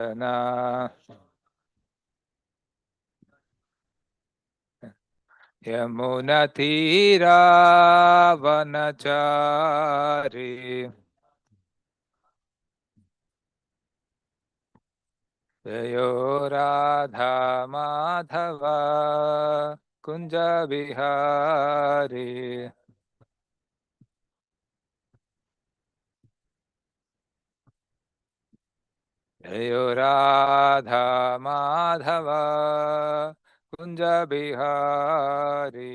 यमुनतीरावनचारी जयो राधा माधव कुंज बिहारी जयो राधा माधव कुंज बिहारी।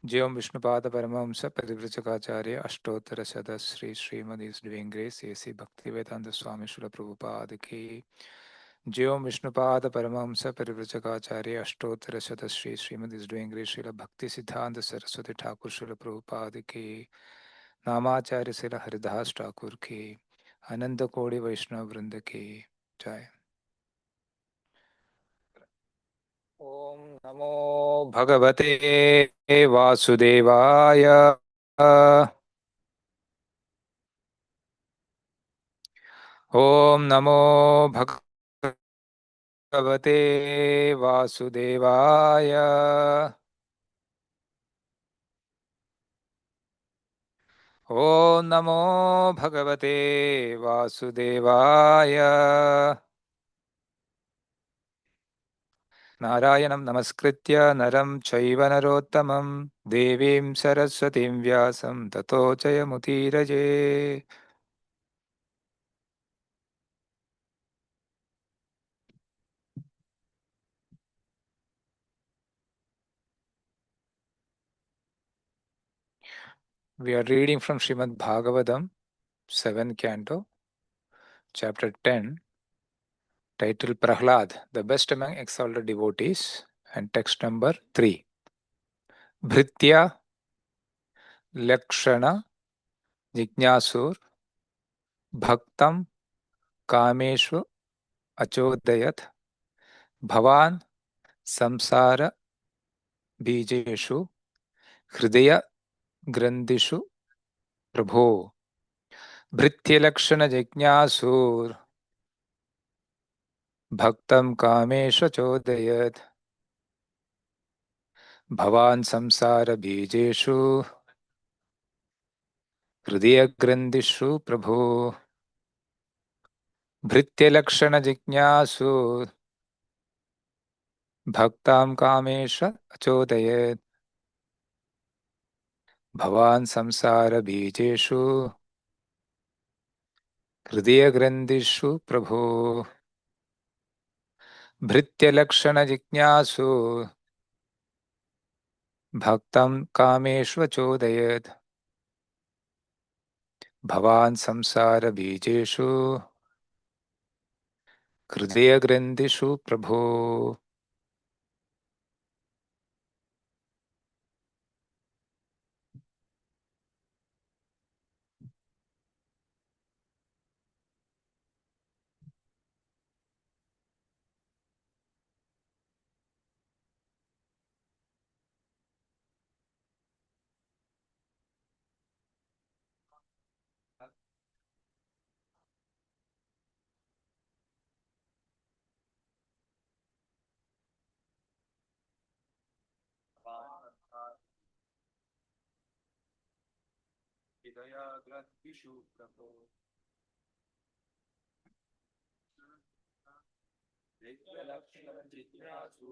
ज्यों विष्णुपाद परमहंस परिव्रजकाचार्य अष्टोत्तर शत Shri Shrimad his divine grace A C Bhaktivedanta स्वामी श्रील प्रभुपाद की। ज्यों विष्णुपाद परमहंस परिव्रजकाचार्य अष्टोत्तर शत Shri Shrimad his divine grace Srila Bhaktisiddhanta Saraswati Thakur Srila Prabhupada की। नामाचार्य श्रील हरिदास ठाकुर की। अनंत कोटि वैष्णव वृंद की जय। ओम नमो भगवते वासुदेवाय। ओम नमो भगवते वासुदेवाय। ओम नमो भगवते वासुदेवाय। नारायणं नमस्कृत्य नरं चैव नरोत्तमं देवीं सरस्वतीं व्यासं ततो जयमुदीरये। We are reading from Srimad Bhagavatam, 7th Canto, Chapter 10, titled Prahlad, the best among exalted devotees, and text number 3. Bhritya Lakshana Jignasur Bhaktam Kameshu Achodayat Bhavan Samsara Bijeshu Hridaya Grandishu Prabho. Bhritya Lakshana Jignasur Bhaktam Kameshu Achodayat Bhavan Samsara Bijeshu हृदय ग्रंथिषु प्रभो। भृत्यलक्षण जिज्ञासु भक्तां कामेश अचोदयेत् भवान् संसार बीजेषु हृदय ग्रंथिषु प्रभो। भृत्यलक्षण जिज्ञासु भक्तां कामेषु अचोदयेत् भवान् संसार बीजेषु हृदय ग्रंथिषु प्रभो। हृदयाग्रन्थिषु प्रभो। भृत्यलक्षणजिज्ञासु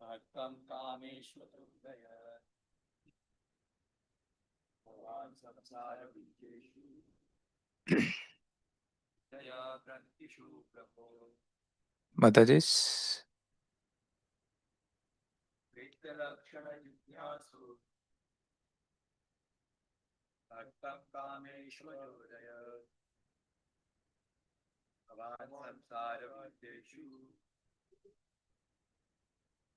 भक्तं कामेषु अचोदयेत् भवान् संसार बीजेषु हृदयाग्रन्थिषु प्रभो। Mataji's भृत्यलक्षणजिज्ञासु भक्तं कामेषु अचोदयेत् भवान् संसार बीजेषु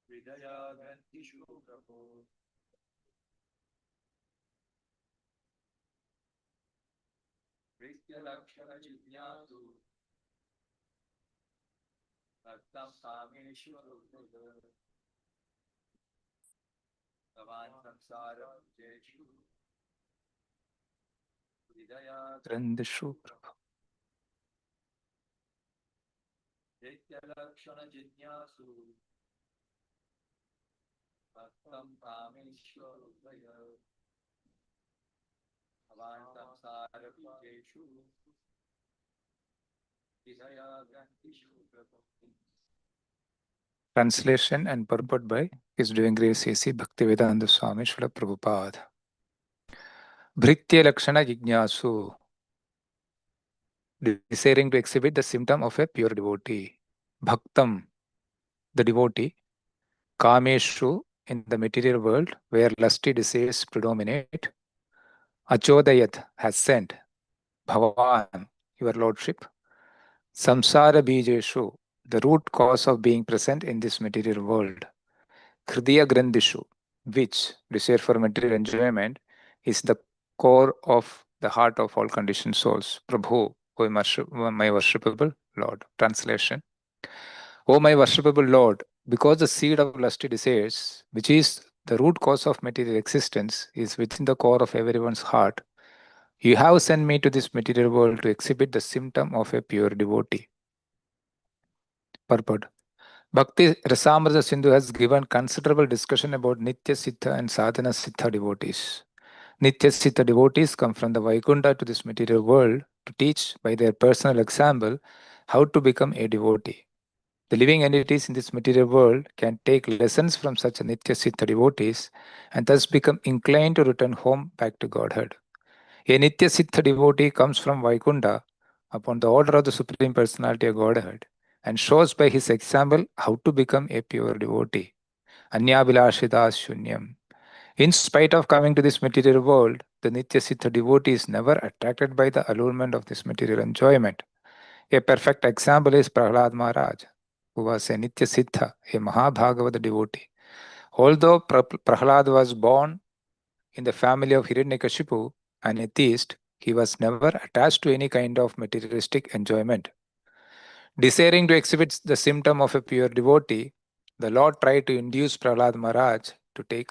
हृदयाग्रन्थिषु प्रभो। भृत्यलक्षणजिज्ञासु भक्तं कामेषु अचोदयेत् Grandishu. Translation and purport by His Divine Grace A.C. Bhaktivedanta Swami Srila Prabhupada. Bhritya Lakshana Jignasu, desiring to exhibit the symptom of a pure devotee. Bhaktam, the devotee. Kameshu, in the material world where lusty desires predominate. Achodayat, has sent. Bhavavan, your lordship. Samsara Bijeshu, the root cause of being present in this material world. Hridaya Grandishu, which, desire for material enjoyment, is the core of the heart of all conditioned souls. Prabhu, O my worshipable Lord. Translation. O my worshipable Lord, because the seed of lusty desires, which is the root cause of material existence, is within the core of everyone's heart, you have sent me to this material world to exhibit the symptom of a pure devotee. Purport. Bhakti Rasamrita Sindhu has given considerable discussion about Nitya Siddha and Sadhana Siddha devotees. Nitya Siddha devotees come from the Vaikunta to this material world to teach by their personal example how to become a devotee. The living entities in this material world can take lessons from such Nitya Siddha devotees and thus become inclined to return home back to Godhead. A Nitya Siddha devotee comes from Vaikunta upon the order of the Supreme Personality of Godhead and shows by his example how to become a pure devotee. Anyabilashita Shunyam. In spite of coming to this material world, the Nitya Siddha devotee is never attracted by the allurement of this material enjoyment. A perfect example is Prahlad Maharaj, who was a Nitya Siddha, a Mahabhagavata devotee. Although Prahlad was born in the family of Hiranyakashipu, an atheist, he was never attached to any kind of materialistic enjoyment. Desiring to exhibit the symptom of a pure devotee, the Lord tried to induce Prahlad Maharaj to take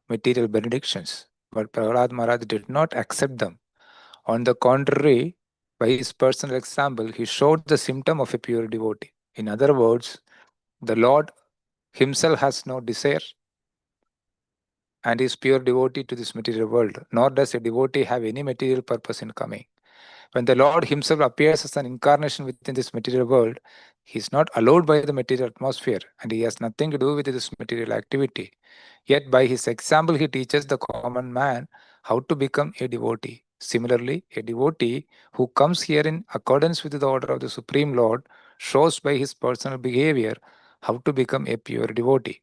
material benedictions, but Prahlad Maharaj did not accept them. On the contrary, by his personal example, he showed the symptom of a pure devotee. In other words, the Lord himself has no desire and is pure devotee to this material world, nor does a devotee have any material purpose in coming. When the Lord himself appears as an incarnation within this material world, he is not allowed by the material atmosphere and he has nothing to do with this material activity. Yet by his example, he teaches the common man how to become a devotee. Similarly, a devotee who comes here in accordance with the order of the Supreme Lord shows by his personal behavior how to become a pure devotee.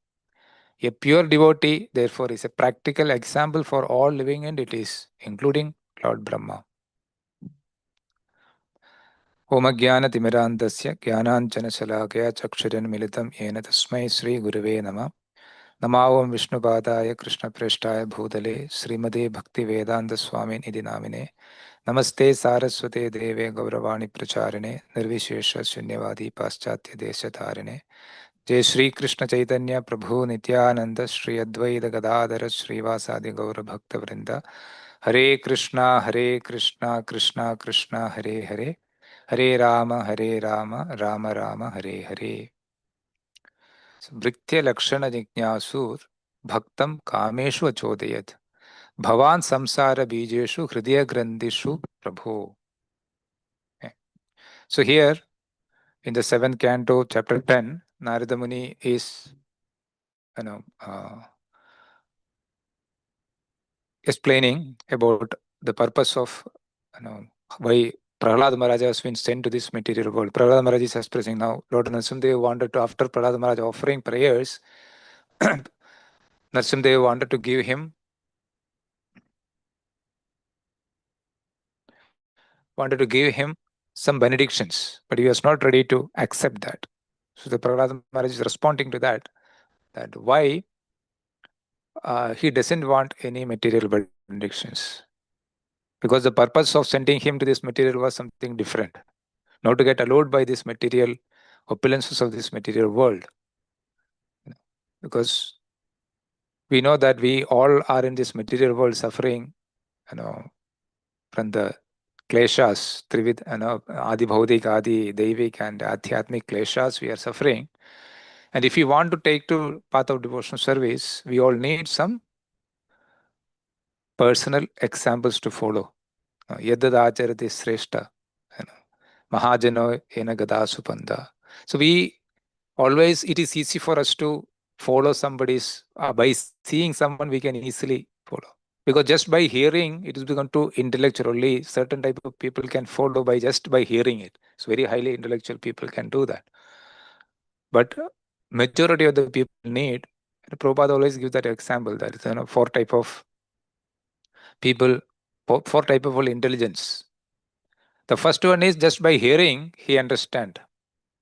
A pure devotee, therefore, is a practical example for all living entities, including Lord Brahma. ओम ज्ञानतिमिरान्धस्य ज्ञानाञ्जनशलाकया चक्षुरुन्मिलितं येन तस्मै श्रीगुरवे नमः। नमो ओं विष्णुपादाय कृष्णप्रेष्ठाय भूतले श्रीमते भक्तिवेदान्तस्वामिनिधि नामिने। नमस्ते सारस्वते देवे गौरवाणी प्रचारिणे निर्विशेष शून्यवादी पाश्चात्य देशतारिणे। जय श्री कृष्ण चैतन्य प्रभु नित्यानंद श्री अद्वैत गदाधर श्रीवासादि गौर भक्त वृंद। हरे कृष्णा कृष्णा कृष्णा हरे हरे, हरे राम राम राम हरे हरे। भृत्य लक्षण जिज्ञासुर भक्तम कामेषु अचोदयत् भवान संसार बीजेषु हृदय ग्रंथिषु प्रभो. So here in the 7th canto, chapter 10, Narada Muni is explaining about the purpose of why Prahlad Maharaj has been sent to this material world. Prahlad Maharaj is expressing now, Lord Narasimhadev wanted to, after Prahlad Maharaj offering prayers, Narasimhadev wanted to give him some benedictions, but he was not ready to accept that. So the Prahlad Maharaj is responding to that why he doesn't want any material benedictions. Because the purpose of sending him to this material was something different. Not to get allured by this material opulences of this material world. Because We know that we all are in this material world suffering, from the kleshas, Trivid, Adi Bhaudik, Adi Devik, and Adhyatmic kleshas, we are suffering. And if we want to take to path of devotional service, we all need some personal examples to follow. Yadad acharati sreshta, Mahajano ena gada supanda. So always, it is easy for us to follow somebody's, by seeing someone we can easily follow. Because just by hearing, it is become too intellectual. Only certain type of people can follow just by hearing it. So very highly intellectual people can do that. But majority of the people need, Prabhupada always gives that example, that four type of people, four type of intelligence. The first one is just by hearing, he understand.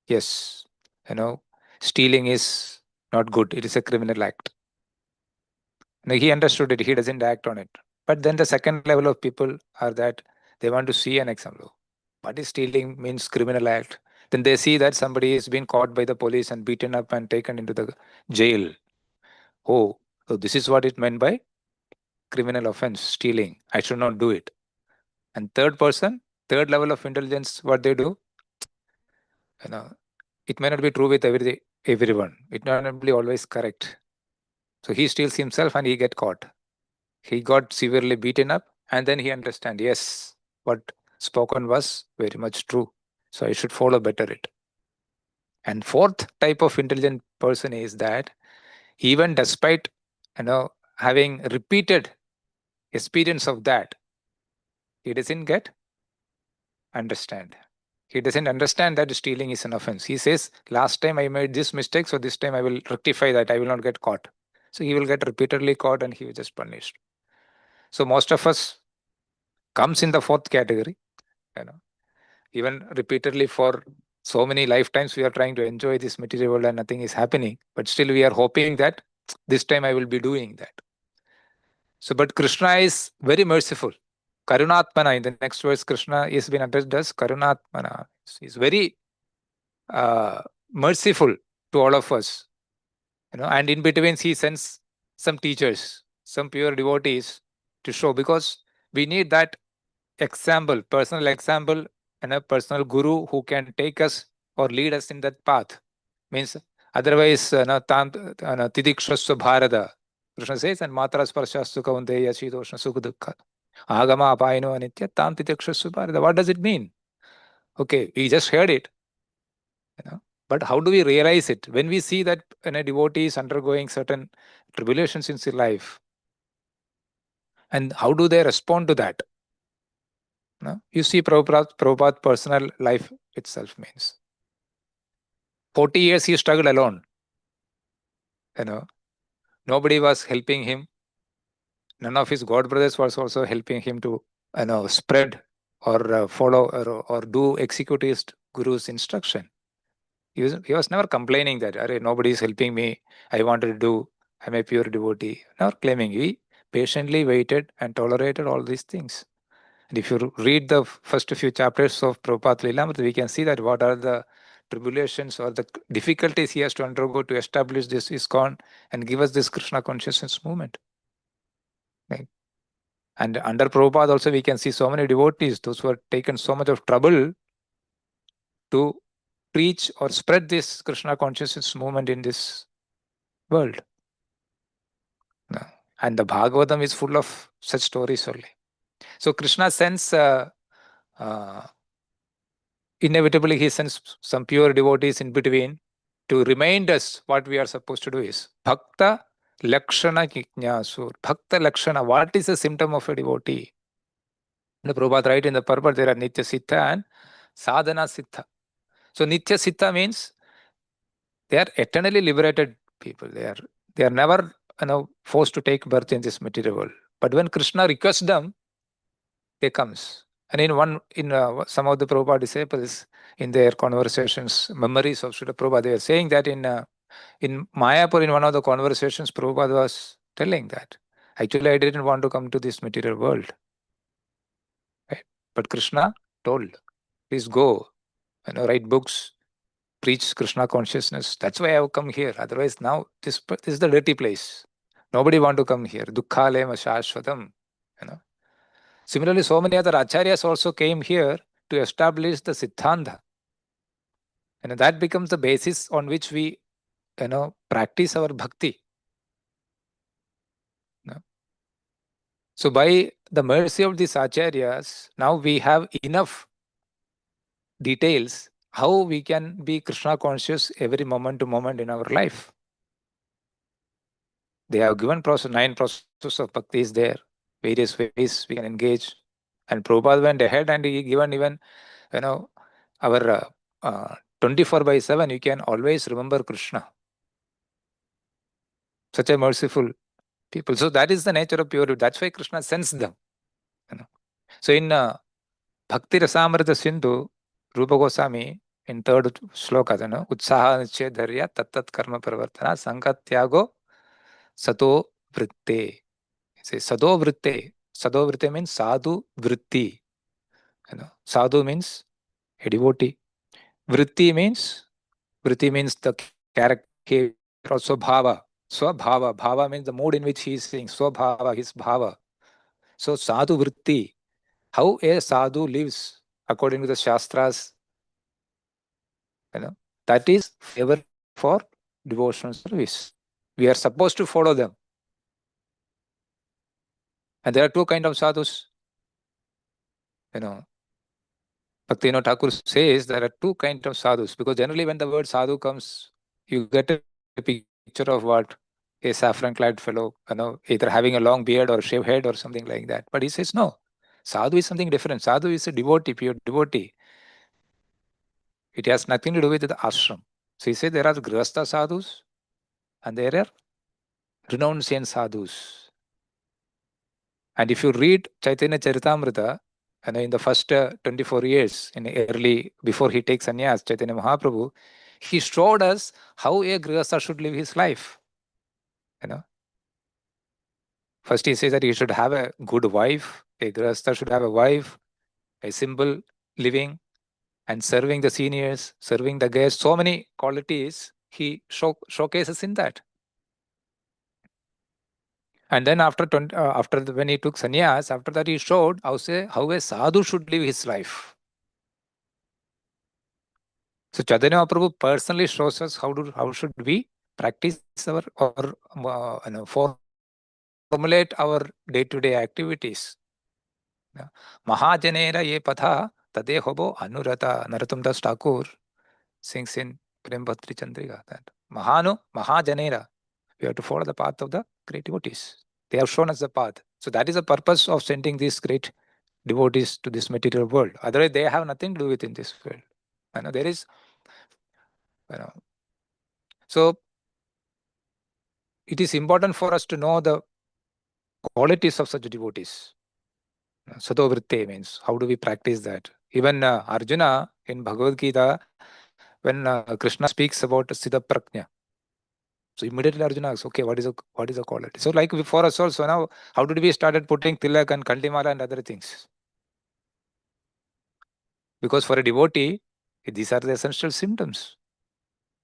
Yes, stealing is not good. It is a criminal act. Now, he understood it. He doesn't act on it. But then the second level of people are that they want to see an example. What is stealing means criminal act. Then they see that somebody is being caught by the police and beaten up and taken into the jail. Oh, so this is what it meant by criminal offense, stealing. I should not do it. And third person, third level of intelligence, what they do, it may not be true with everyone. It may not be always correct. So he steals himself and he get caught. He got severely beaten up, and then he understand, yes, what spoken was very much true. So I should follow better it. And fourth type of intelligent person is that even despite having repeated experience of that, he doesn't get understand. He doesn't understand that stealing is an offense. He says, last time I made this mistake, so this time I will rectify that. I will not get caught. So he will get repeatedly caught and he will just punished. So most of us comes in the fourth category. Even repeatedly for so many lifetimes we are trying to enjoy this material world and nothing is happening. But still we are hoping that this time I will be doing that. So, but Krishna is very merciful. Karunatmana, in the next verse, Krishna is being addressed as Karunatmana. He's very merciful to all of us. And in between he sends some teachers, some pure devotees to show, because we need that example, personal example, and a personal guru who can take us or lead us in that path. Means otherwise, tidikshasva bharata. Krishna says, and matra sparshassu kaunteya shitoshna sukha dukkha. Agama apayino anitya tam tidikshasva bharata. What does it mean? Okay, we just heard it. But how do we realize it? When we see that a devotee is undergoing certain tribulations in his life, and how do they respond to that? You see Prabhupada's personal life itself means 40 years he struggled alone. Nobody was helping him. None of his god brothers was also helping him to spread or follow or do execute his guru's instruction. He was never complaining that nobody is helping me. I wanted to do. I'm a pure devotee. Never claiming. He patiently waited and tolerated all these things. And if you read the first few chapters of Prabhupada Lilamrita, we can see that what are the tribulations or the difficulties he has to undergo to establish this ISKCON and give us this Krishna consciousness movement. Right? And under Prabhupada also we can see so many devotees, those who have taken so much of trouble to preach or spread this Krishna consciousness movement in this world. And the Bhagavatam is full of such stories only. So Krishna sends inevitably he sends some pure devotees in between to remind us what we are supposed to do is Bhakta Lakshana Jnasur. Bhakta Lakshana, what is the symptom of a devotee? The Prabhupada writes in the purport, there are Nitya Siddha and Sadhana Siddha. So Nitya Siddha means they are eternally liberated people. They are never forced to take birth in this material world. But when Krishna requests them, they comes. And in some of the Prabhupada disciples, in their conversations, memories of Srila Prabhupada, they are saying that in Mayapur, in one of the conversations, Prabhupada was telling that, actually, I didn't want to come to this material world. Right? But Krishna told, please go, write books, preach Krishna consciousness. That's why I have come here. Otherwise, now this is the dirty place. Nobody want to come here. Dukkhalema shashvatam. Similarly, so many other acharyas also came here to establish the Siddhanta. That becomes the basis on which we practice our bhakti. So by the mercy of these acharyas, now we have enough details how we can be Krishna conscious every moment to moment in our life. They have given 9 processes of bhakti is there, various ways we can engage. And Prabhupada went ahead and he given even, our 24/7, you can always remember Krishna. Such a merciful people. So that is the nature of purity. That's why Krishna sends them. So in Bhakti Rasamrita Sindhu, Rupa Goswami in 3rd shloka, Utsaha Nichedharya Tattat Karma Pravartana Sankatyago Sato Vritte. Say Sado Vritte. Sado Vritte means Sadhu Vritti. Sadhu means a devotee. Vritti means the character or Swabhava. Swabhava. Bhava means the mood in which he is saying. Swabhava, his bhava. So sadhu vritti, how a sadhu lives according to the Shastras, that is favor for devotional service. We are supposed to follow them. And there are 2 kinds of sadhus. Bhaktivinoda Thakur says there are 2 kinds of sadhus, because generally when the word sadhu comes, you get a picture of what? A saffron-clad fellow, either having a long beard or shaved head or something like that. But he says no. Sadhu is something different. Sadhu is a devotee, pure devotee. It has nothing to do with the ashram. So he said there are grihastha sadhus and there are renunciant sadhus. And if you read Chaitanya Charitamrita, in the first 24 years, before he takes sannyas, Chaitanya Mahaprabhu, he showed us how a grihastha should live his life. First he says that he should have a good wife. A grihastha should have a wife, a simple living, and serving the seniors, serving the guests. So many qualities he showcases in that. And then when he took sannyas, after that he showed how a sadhu should live his life. So Chaitanya Mahaprabhu personally shows us how should we practice our or formulate our day-to-day activities. Mahajanera ye patha tade hobo anurata. Narottam Das Thakur sings in Prem Bhatri Chandrika that Mahajanera. We have to follow the path of the great devotees. They have shown us the path. So that is the purpose of sending these great devotees to this material world. Otherwise, they have nothing to do with in this world. There is, so it is important for us to know the qualities of such devotees. Sato vritte means how do we practice that? Even Arjuna in Bhagavad Gita, when Krishna speaks about Siddha Prajna, so immediately Arjuna asks, okay, what is the quality? So like for us also now, how did we started putting tilak and kantimala and other things? Because for a devotee, these are the essential symptoms.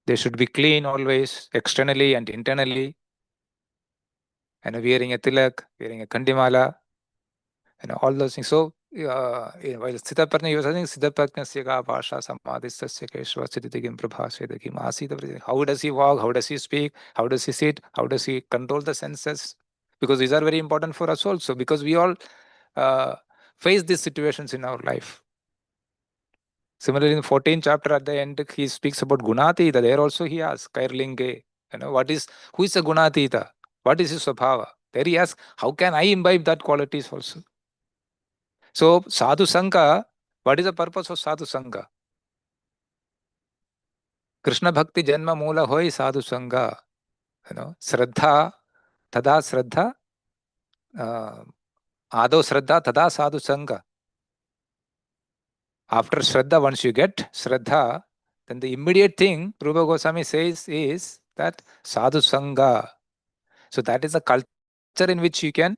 They should be clean always, externally and internally. And wearing a tilak, wearing a kandimala, all those things. So while Sthita Prajna, he was saying, Siddha Prajnasya ka bhasha samadhistasya keshva siddhitigim prabhasvedagim asita. How does he walk? How does he speak? How does he sit? How does he control the senses? Because these are very important for us also, because we all face these situations in our life. Similarly, in the 14th chapter at the end, he speaks about Gunatita. There also he asks, Kairlinge, who is a Gunatita? What is his Swabhava? There he asks, how can I imbibe that qualities also? So, Sadhu Sangha, what is the purpose of Sadhu Sangha? Krishna Bhakti Janma Moola Hoi Sadhu Sangha. Shraddha, Tada Shraddha, Ado Shraddha, Tada Sadhu Sangha. After Shraddha, once you get Shraddha, then the immediate thing Rupa Goswami says is that Sadhu Sangha. So that is a culture in which you can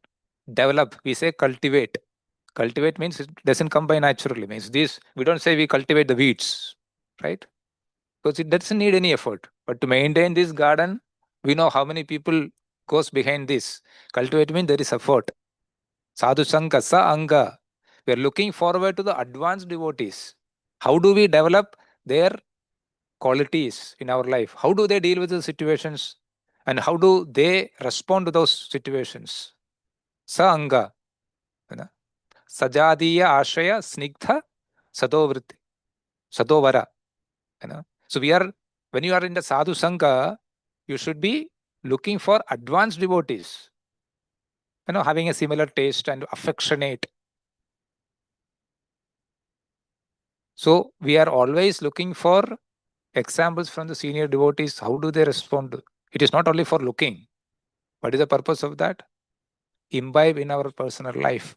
develop. We say cultivate. Cultivate means it doesn't come by naturally. Means this, we don't say we cultivate the weeds, right? Because it doesn't need any effort. But to maintain this garden, we know how many people goes behind this. Cultivate means there is effort. Sadhu Sangha, Sa Anga. We are looking forward to the advanced devotees. How do we develop their qualities in our life? How do they deal with the situations? And how do they respond to those situations? Sa Anga. Sajadiya Ashaya Snigdha Sadovritti. Sadovara. So when you are in the Sadhu Sangha, you should be looking for advanced devotees. Having a similar taste and affectionate. So we are always looking for examples from the senior devotees. How do they respond? It is not only for looking. What is the purpose of that? Imbibe in our personal life.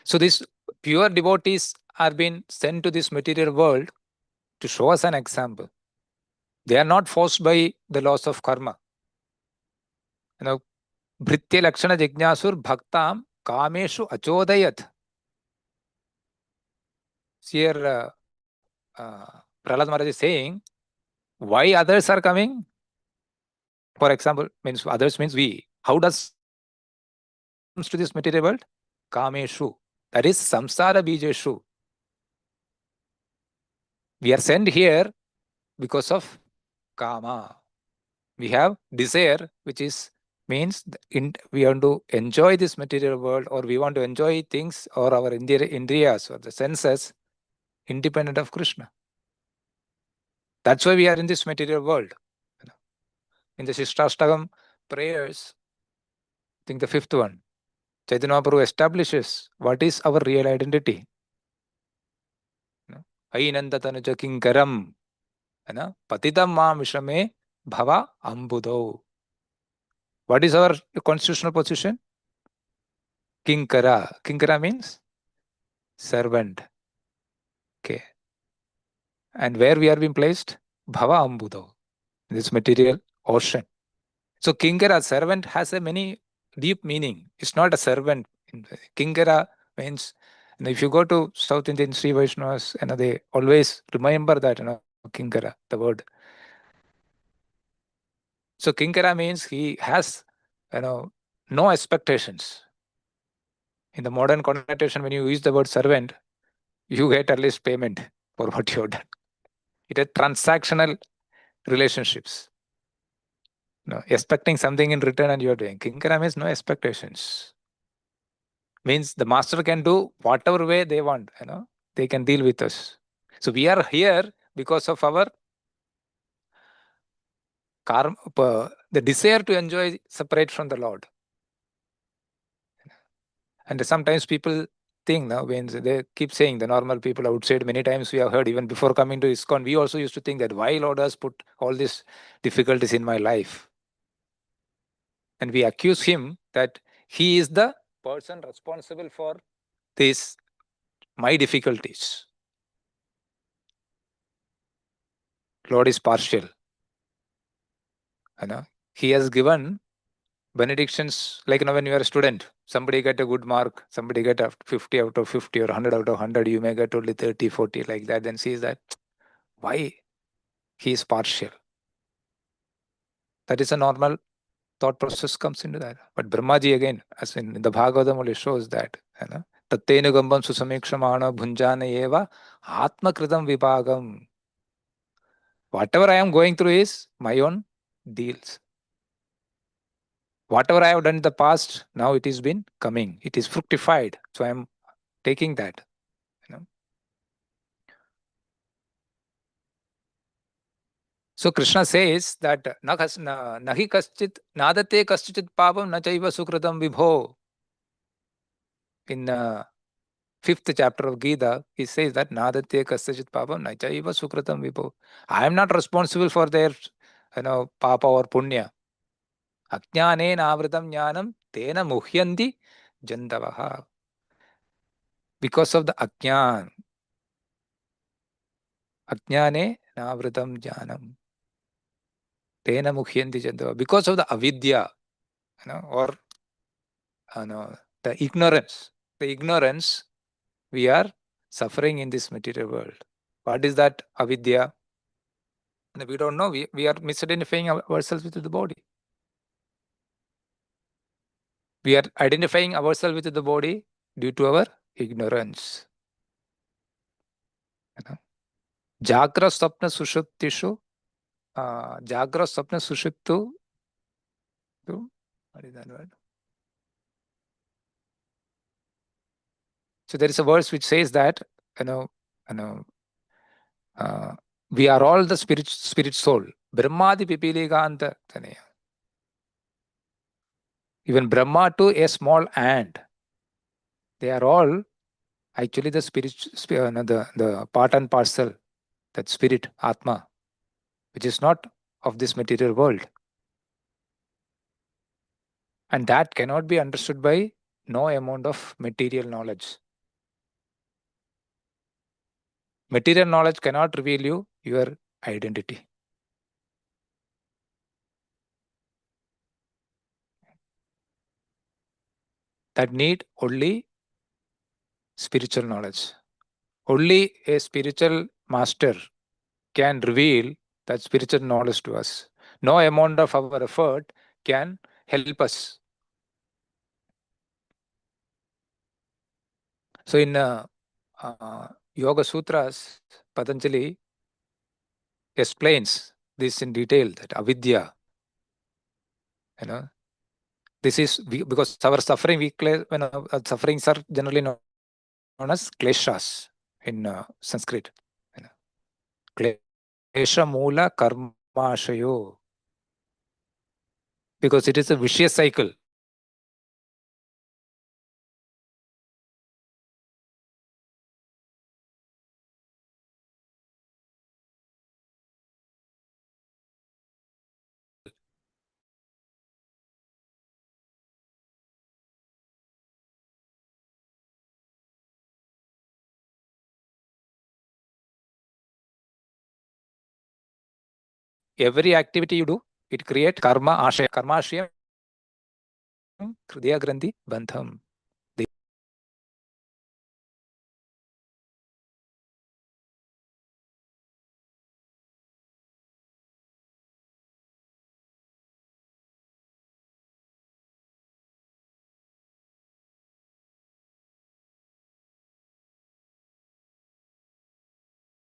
So these pure devotees are being sent to this material world to show us an example. They are not forced by the laws of karma. Bhritya Lakshana Jignasur Bhaktam Kameshu Achodayat. Here, Prahlad Maharaj is saying, why others are coming? For example, means others means we. How does comes to this material world? Kameshu. That is samsara bijeshu. We are sent here because of kama. We have desire, which is means we want to enjoy this material world, or we want to enjoy things or our indriyas or the senses independent of Krishna. That's why we are in this material world. In the Shishtashtagam prayers, I think the fifth one, Chaitanya Mahaprabhu establishes what is our real identity. Ainandatanuja kinkaram, patitam ma mishame bhava ambudo. What is our constitutional position? Kinkara. Kinkara means servant. Okay. And where we are being placed? Bhava ambudo. This material ocean. So Kinkara, servant, has a many deep meaning. It's not a servant. Kinkara means, if you go to South Indian Sri Vaishnavas, they always remember that, Kinkara, the word. So Kinkara means he has, no expectations. In the modern connotation, when you use the word servant, you get at least payment for what you have done. It is transactional relationships. Expecting something in return and you are doing. Kinkara means no expectations. Means the master can do whatever way they want, they can deal with us. So we are here because of our karma, the desire to enjoy separate from the Lord. And sometimes people think now, when they keep saying, the normal people outside, many times we have heard, even before coming to ISKCON, we also used to think that why Lord has put all these difficulties in my life. And we accuse him that he is the person responsible for my difficulties. Lord is partial. He has given benedictions, like when you are a student, somebody get a good mark, somebody get 50 out of 50 or 100 out of 100, you may get only 30, 40 like that. Then sees that why he is partial. That is a normal thought process comes into that. But Brahmaji again, as in the Bhagavatam only shows that, Tattenu gambam susamekshamana bhunjana eva atma kritam vipagam. Whatever I am going through is my own deals. Whatever I have done in the past, now it has been coming. It is fructified. So I am taking that. So Krishna says that nahi kaschit nadate kaschit papam na chaiva sukritam vibho. In fifth chapter of Gita, he says that nadate kaschit papam na chaiva sukritam vibho. I am not responsible for their papa or punya. Ajnane navritam jnanam tena muhyanti jandavaha. Because of the ajnana. Ajnane navritam jnanam. Tena muhyanti jandava. Because of the avidya, or the ignorance, we are suffering in this material world. What is that avidya? And we don't know. We are misidentifying ourselves with the body. We are identifying ourselves with the body due to our ignorance. Jagra Swapna Sushuptishu. Jagra Swapna Sushuptu. What is that word? So there is a verse which says that, we are all the spirit soul. Brahmadi Pipiliganta Tanaya. Even Brahma to a small ant. They are all actually the the part and parcel, that spirit, Atma, which is not of this material world. And that cannot be understood by no amount of material knowledge. Material knowledge cannot reveal you your identity. That need only spiritual knowledge. Only a spiritual master can reveal that spiritual knowledge to us. No amount of our effort can help us. So in Yoga Sutras, Patanjali explains this in detail, that avidya, this is because our suffering, sufferings are generally known as kleshas in Sanskrit. Klesha mula karmashayo, because it is a vicious cycle. Every activity you do, it creates karma ashaya. Karma ashaya, hridaya grandhi bandham.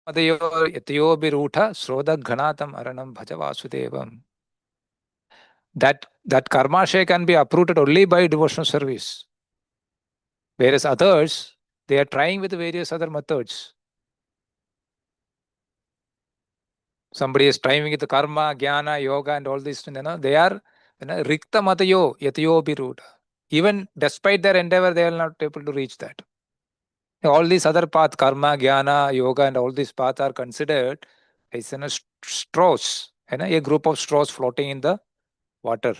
Yatayo birutha srodha ghanatam aranam bhaja vasudevam. That karma share can be uprooted only by devotional service. Whereas others, they are trying with various other methods. Somebody is trying with the karma, jnana, yoga, and all this. They are rikta matayo yatayo birutha. Even despite their endeavor, they are not able to reach that. All these other paths, karma, jnana, yoga, and all these paths are considered as straws, a group of straws floating in the water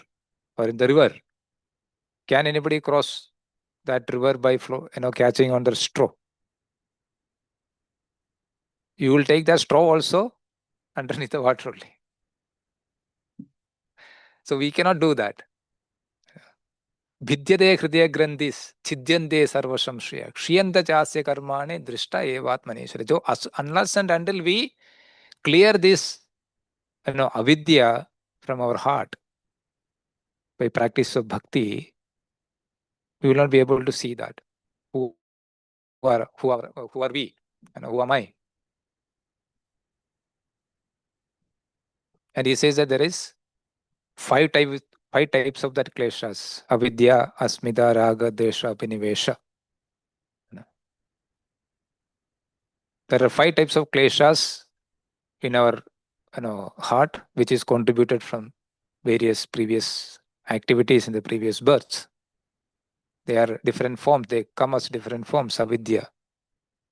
or in the river. Can anybody cross that river by catching on the straw? You will take that straw also underneath the water only. So we cannot do that. Vidyade hridaya grandhis chidyante sarva samshaya kshiyanta chasya karmane drishta evatmaneshwara. So unless and until we clear this avidya from our heart by practice of bhakti, we will not be able to see that. Who are we? Who am I? And he says that there is five types of that kleshas: avidya, asmita, raga, desha, abhinivesha. There are 5 types of kleshas in our heart, which is contributed from various previous activities in the previous births. They are different forms. They come as different forms. Avidya.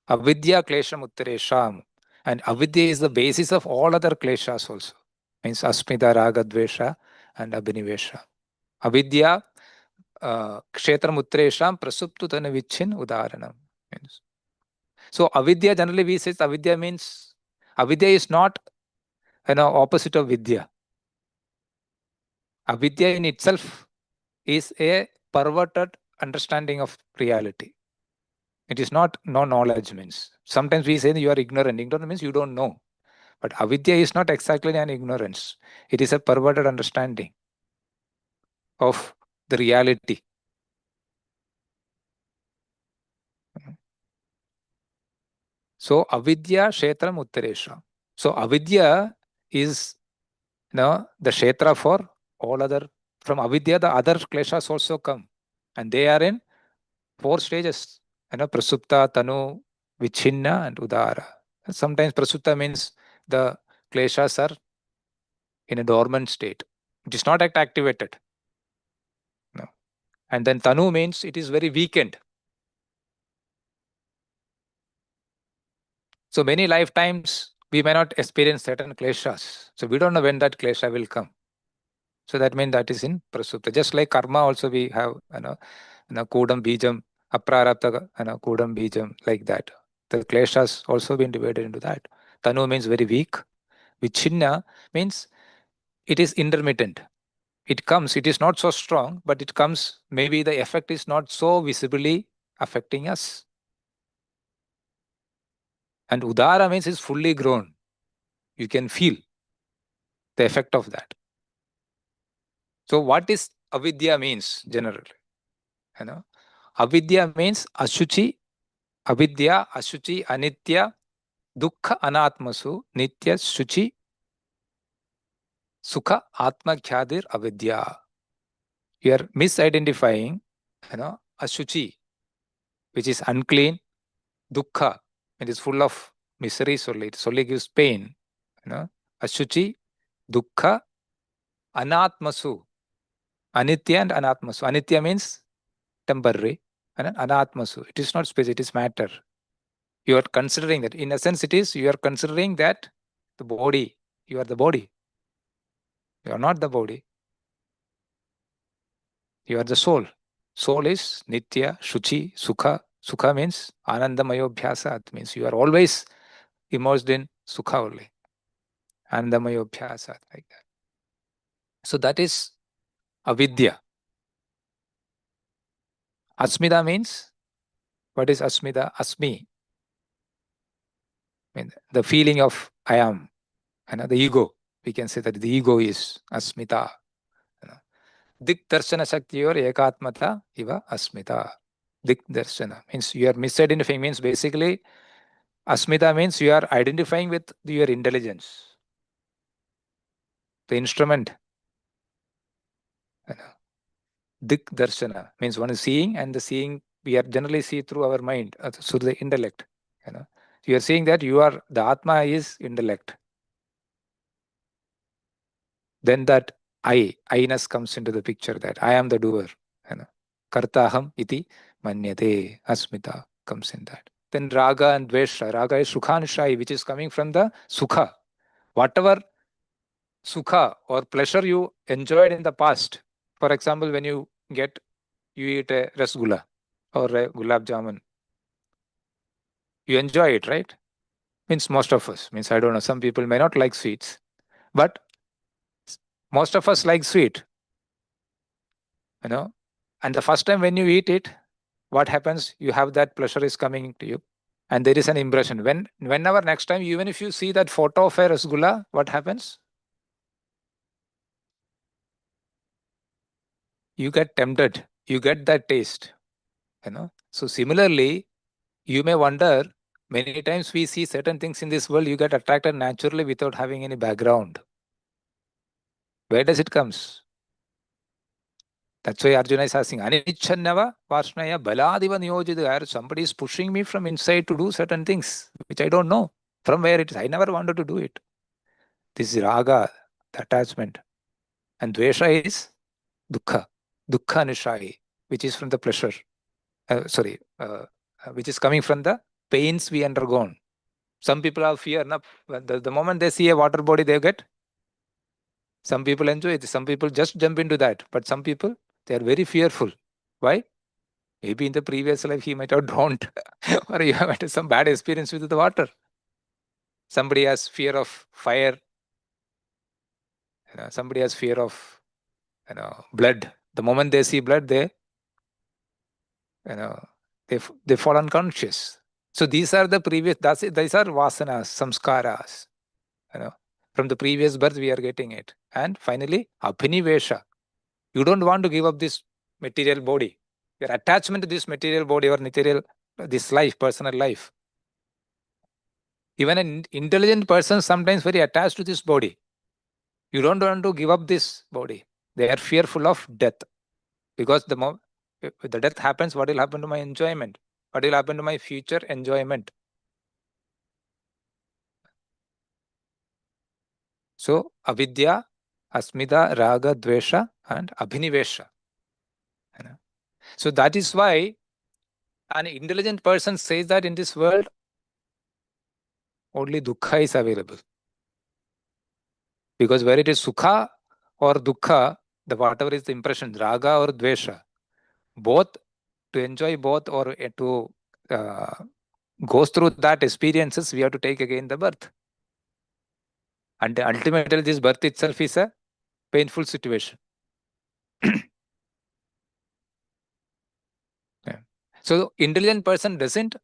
Avidya klesham uttaresham. And avidya is the basis of all other kleshas also. Means asmita, raga, dvesha, and abhinivesha. Avidya kshetram uttaresham prasuptu tana vichin udaranam. So avidya, generally we say avidya means, avidya is not opposite of vidya. Avidya in itself is a perverted understanding of reality. It is not no knowledge means. Sometimes we say that you are ignorant. Ignorant means you don't know. But avidya is not exactly an ignorance. It is a perverted understanding of the reality. So avidya kshetram uttaresha. So avidya is the kshetra for all other. From avidya, the other kleshas also come. And they are in 4 stages. Prasupta, Tanu, Vichinna, and Udara. Sometimes Prasupta means the kleshas are in a dormant state. It is not yet activated. No. And then Tanu means it is very weakened. So many lifetimes we may not experience certain kleshas. So we don't know when that klesha will come. So that means that is in Prasupta. Just like karma also we have, Kudam Bijam, Aprarabdha, Kudam Bijam, like that. The kleshas also been divided into that. Tanu means very weak. Vichinna means it is intermittent. It comes, it is not so strong, but it comes, maybe the effect is not so visibly affecting us. And Udara means it's fully grown. You can feel the effect of that. So what is avidya means generally? Avidya means ashuchi, avidya, ashuchi, anitya, dukkha anatmasu, nitya, shuchi, sukha, atma khadir, avidya. You are misidentifying, ashuchi, which is unclean, dukkha, it is full of misery, it solely gives pain. Ashuchi, dukkha, anatmasu, anitya and anatmasu. Anitya means temporary, and anatmasu, it is not space, it is matter. You are considering that. In a sense, it is, you are considering that the body, you are the body. You are not the body. You are the soul. Soul is nitya, shuchi, sukha. Sukha means anandamayobhyasat, means you are always immersed in sukha only. Anandamayobhyasat, like that. So that is avidya. Asmida means, what is asmida? Asmi. I mean, the feeling of I am, the ego. We can say that the ego is asmita. Dik darshana shakti or ekatmata iva asmita. Dik darshana means you are misidentifying, means basically asmita means you are identifying with your intelligence, the instrument. Dik darshana means one is seeing, and the seeing we are generally see through our mind, through the intellect. You are seeing that you are, the Atma is intellect. Then that I-ness comes into the picture, that I am the doer. Kartaham iti manyate, asmita comes in that. Then raga and dvesha. Raga is sukhanishai, which is coming from the sukha. Whatever sukha or pleasure you enjoyed in the past. For example, when you eat a rasgulla or a gulab jamun, you enjoy it, right? Means most of us. Means I don't know, some people may not like sweets, but most of us like sweet. And the first time when you eat it, what happens? You have that pleasure is coming to you, and there is an impression. Whenever next time, even if you see that photo of a rasgulla, what happens? You get tempted. You get that taste. So similarly, you may wonder, many times we see certain things in this world, you get attracted naturally without having any background. Where does it comes? That's why Arjuna is asking, Anichannava Varshnaya Baladiva Niyojidayar. Somebody is pushing me from inside to do certain things, which I don't know from where it is. I never wanted to do it. This is raga, the attachment. And dvesha is dukkha, dukkha nishai, which is from the pleasure. Which is coming from the pains we undergone. Some people have fear. The moment they see a water body, they get. Some people enjoy it. Some people just jump into that. But some people, they are very fearful. Why? Maybe in the previous life he might have drowned, or you have had some bad experience with the water. Somebody has fear of fire. Somebody has fear of blood. The moment they see blood, they fall unconscious. So these are the previous. These are vasanas, samskaras. From the previous birth, we are getting it. And finally, abhinivesha. You don't want to give up this material body. Your attachment to this material body or material, this life, personal life. Even an intelligent person sometimes very attached to this body. You don't want to give up this body. They are fearful of death. Because if the death happens, what will happen to my enjoyment? What will happen to my future enjoyment? So, avidya, asmita, raga, dvesha, and abhinivesha. So that is why an intelligent person says that in this world, only dukkha is available. Because where it is sukha or dukkha, the whatever is the impression, raga or dvesha, both, to enjoy both or to goes through that experiences, we have to take again the birth. And ultimately, this birth itself is a painful situation. Yeah. So, intelligent person doesn't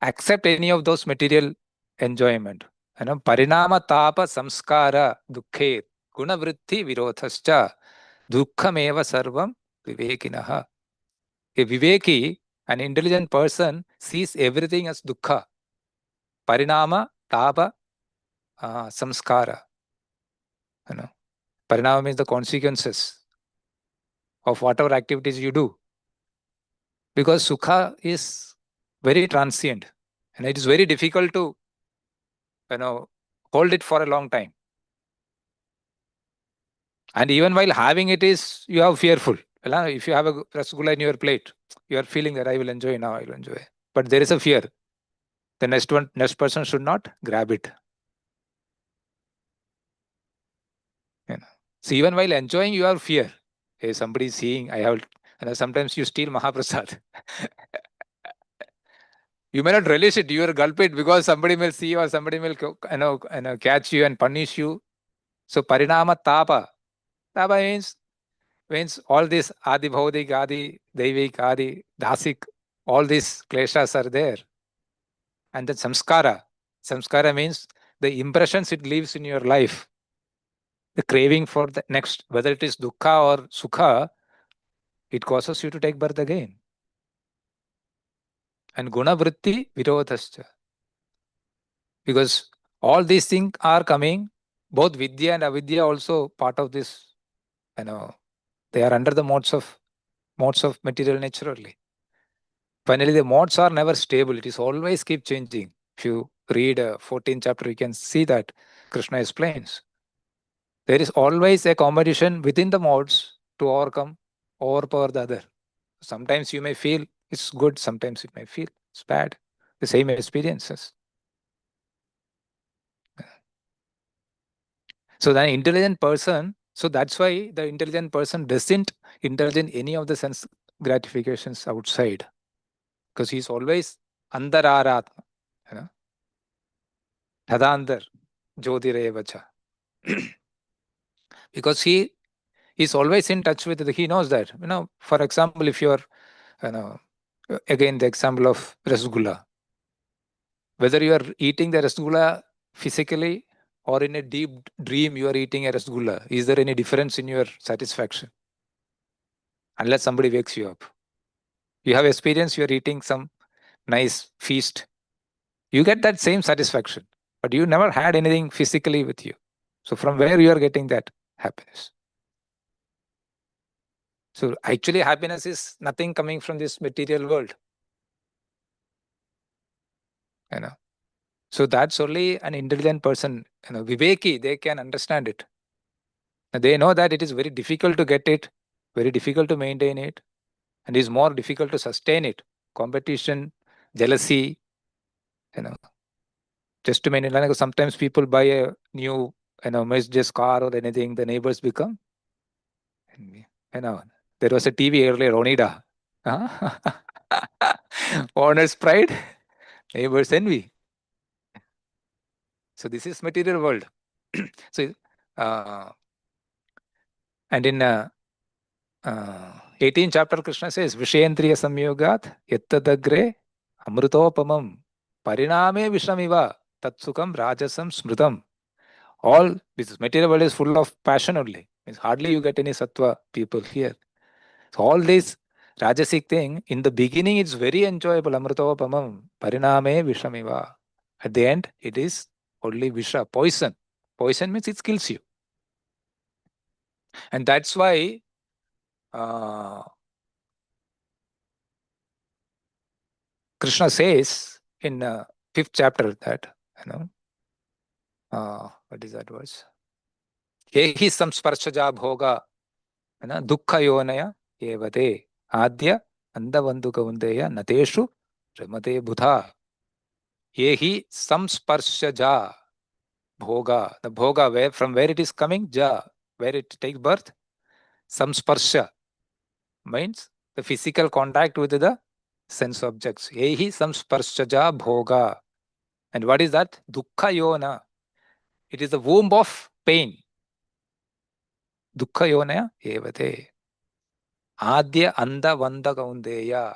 accept any of those material enjoyment. Parinama tapa samskara dukkhe gunavritti virothascha dukkhameva sarvam vivekinaha. A viveki, an intelligent person, sees everything as dukkha. Parinama tapa samskara. Parinama means the consequences of whatever activities you do. Because sukha is very transient. And it is very difficult to, hold it for a long time. And even while having it is, you are fearful. If you have a rasgulla in your plate, you are feeling that I will enjoy now, I will enjoy. But there is a fear. The next person should not grab it. So even while enjoying, you have fear. Hey, somebody is seeing, I have, sometimes you steal Mahaprasad. You may not relish it, you will gulp it because somebody will see you or somebody will catch you and punish you. So parinama tapa. Tapa means all this adi bhaudik, adi deivik, adi dasik, all these kleshas are there. And then samskara means the impressions it leaves in your life. The craving for the next, whether it is dukkha or sukha, it causes you to take birth again. And guna vritti virodhascha. Because all these things are coming, both vidya and avidya also part of this, they are under the modes of material nature only. Finally, the modes are never stable. It is always keep changing. If you read 14th chapter, you can see that Krishna explains. There is always a competition within the modes to overpower the other. Sometimes you may feel it's good, sometimes it may feel it's bad. The same experiences. So the intelligent person, so that's why the intelligent person doesn't indulge in any of the sense gratifications outside. Because he's always andararatma. Tadandar jyotirevacha. Because he is always in touch with he knows that. For example, if you're, again the example of rasgulla. Whether you are eating the rasgulla physically or in a deep dream you are eating a rasgulla, is there any difference in your satisfaction? Unless somebody wakes you up. You have experience, you are eating some nice feast. You get that same satisfaction, but you never had anything physically with you. So from where you are getting that happiness? So actually happiness is nothing coming from this material world. So that's only an intelligent person, viveki, they can understand it. They know that it is very difficult to get it, very difficult to maintain it, and it is more difficult to sustain it. Competition, jealousy, just to maintain. Sometimes people buy a new, Mercedes car or anything, the neighbors become, there was a TV earlier, Onida. Owner's pride, neighbors envy. So this is material world. So, and in 18th chapter, Krishna says, Vishayendriya samyogat yattadagre amrutopamam pariname vishamiva tatsukam rajasam smrutam All this material world is full of passion only. Means hardly you get any sattva people here. So all this rajasic thing, in the beginning it's very enjoyable. Amritopamam, pariname vishamiva. At the end, it is only visha, poison. Poison means it kills you. And that's why Krishna says in 5th chapter that, what is that verse? Yehi samsparshaja bhoga, dukkha yonaya evate adya andavandu kaundeya nateshu ramate buddha. Yehi samsparshaja bhoga. The bhoga, from where it is coming, ja, where it takes birth. Samsparsha means the physical contact with the sense objects. Yehi samsparshaja bhoga. And what is that? Dukkha yona. It is the womb of pain. Dukkha yonaya evate. Adya anda vanda kaundeya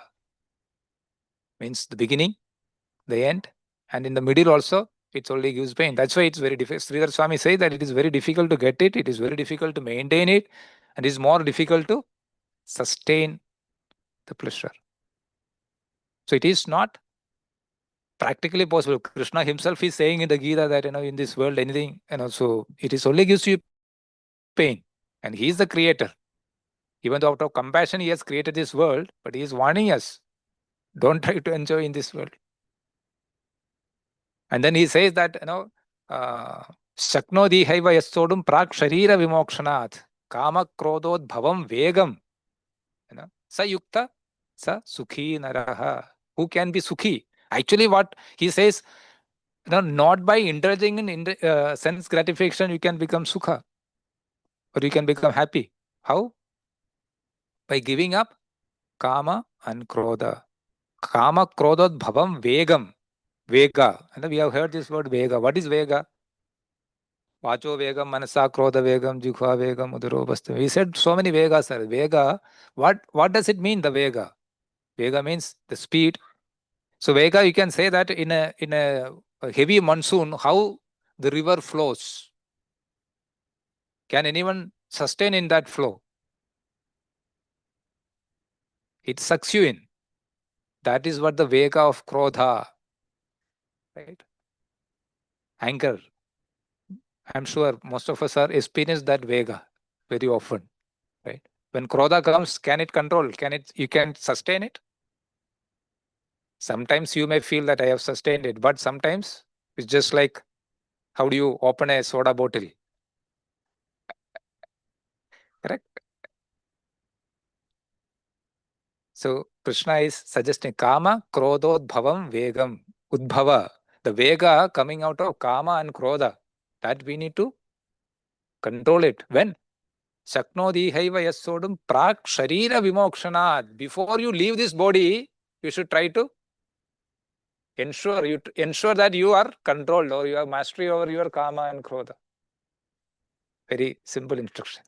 means the beginning, the end, and in the middle also it only gives pain. That's why it's very difficult. Sridhar Swami says that it is very difficult to get it is very difficult to maintain it, and it is more difficult to sustain the pleasure. So it is not practically possible. Krishna himself is saying in the Gita that, in this world anything, so it is only gives you pain, and he is the creator. Even though out of compassion he has created this world, but he is warning us, don't try to enjoy in this world. And then he says that, Shaknodi haiva yasodum prak sharira vimokshanat kama krodod bhavam vegam. Sa yukta sa sukhi naraha. Who can be sukhi? Actually, what he says, not by indulging in sense gratification you can become sukha, or you can become happy. How? By giving up kama and krodha. Kama krodod bhavam vegam. Vega. And we have heard this word vega. What is vega? Vacho vegam, manasa krodha vegam, jukha vegam, udaro basta. We said so many vegas, sir. Vega, what does it mean, the vega? Vega means the speed. So vega, you can say that in a heavy monsoon, how the river flows. Can anyone sustain in that flow? It sucks you in. That is what the vega of krodha, right? Anger. I'm sure most of us are experienced that vega very often, right? When krodha comes, can it control? You can sustain it? Sometimes you may feel that I have sustained it, but sometimes it's just like, how do you open a soda bottle? Correct? So Krishna is suggesting kama krododbhavam vegam udbhava. The vega coming out of kama and krodha, that we need to control it. When? Shaknodi haiva yasodum prak sharira vimokshanat. Before you leave this body, you should try to ensure that you are controlled, or you have mastery over your kama and krodha. Very simple instruction.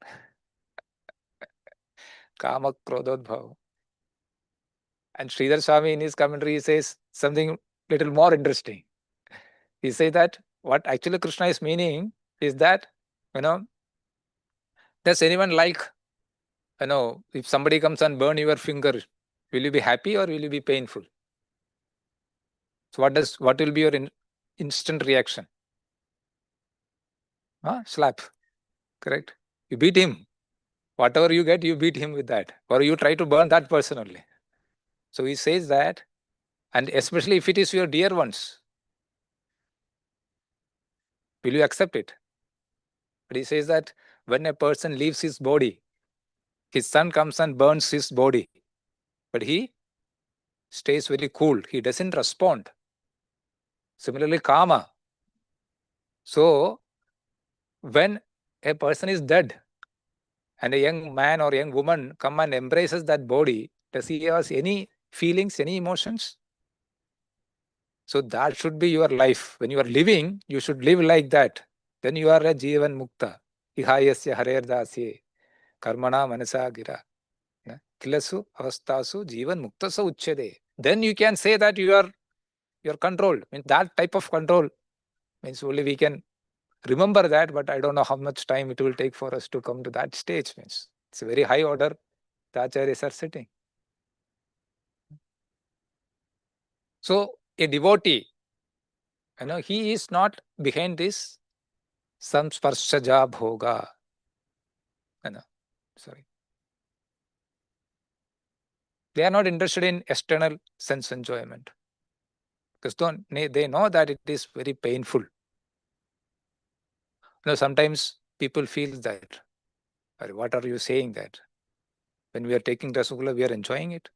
Kama krododbhav. And Sridhar Swami in his commentary says something little more interesting. He says that what actually Krishna is meaning is that, does anyone like, if somebody comes and burn your finger, will you be happy or will you be painful? So what will be your instant reaction? Slap. Correct? You beat him. Whatever you get, you beat him with that. Or you try to burn that person only. So he says that, and especially if it is your dear ones, will you accept it? But he says that when a person leaves his body, his son comes and burns his body, but he stays very cool. He doesn't respond. Similarly, kama. So when a person is dead and a young man or young woman come and embraces that body, does he have any feelings, any emotions? So that should be your life. When you are living, you should live like that. Then you are a jivan mukta. Ihayasya harer dasye karmana manasa gira. Kilasu avastasu jivan muktasa uchyade. Then you can say that you are controlled. Means that type of control means only we can remember that, but I don't know how much time it will take for us to come to that stage. Means it's a very high order the acharyas are sitting. So a devotee, he is not behind this samsparshaja bhoga. Sorry. They are not interested in external sense enjoyment. Because they know that it is very painful. Sometimes people feel that, what are you saying that? When we are taking Rasagula, we are enjoying it.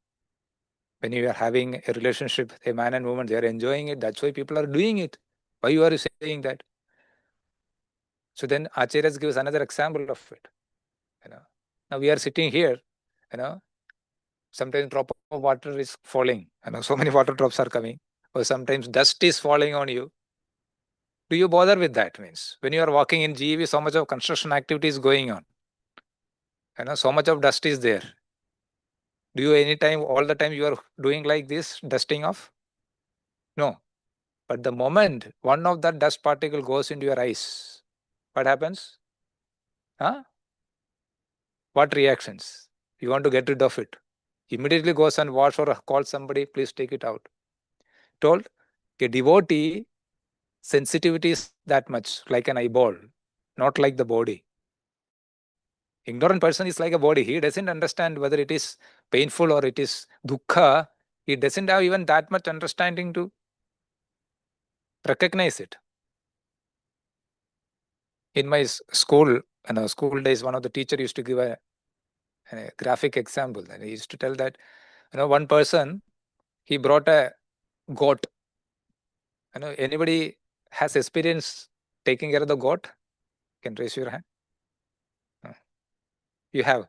When you are having a relationship, a man and woman, they are enjoying it. That's why people are doing it. Why you are saying that? So then Acharyas gives another example of it. Now we are sitting here, sometimes drop of water is falling. So many water drops are coming. Or sometimes dust is falling on you. Do you bother with that? Means when you are walking in GEV, so much of construction activity is going on. So much of dust is there. Do you anytime, all the time you are doing like this, dusting off? No. But the moment one of that dust particle goes into your eyes, what happens? What reactions? You want to get rid of it. Immediately goes and wash or call somebody, please take it out. Told a devotee, sensitivity is that much, like an eyeball, not like the body. Ignorant person is like a body. He doesn't understand whether it is painful or it is dukkha. He doesn't have even that much understanding to recognize it. In my school, school days, one of the teacher used to give a graphic example. And he used to tell that, one person, he brought a goat. Anybody has experience taking care of the goat? Can raise your hand. You have.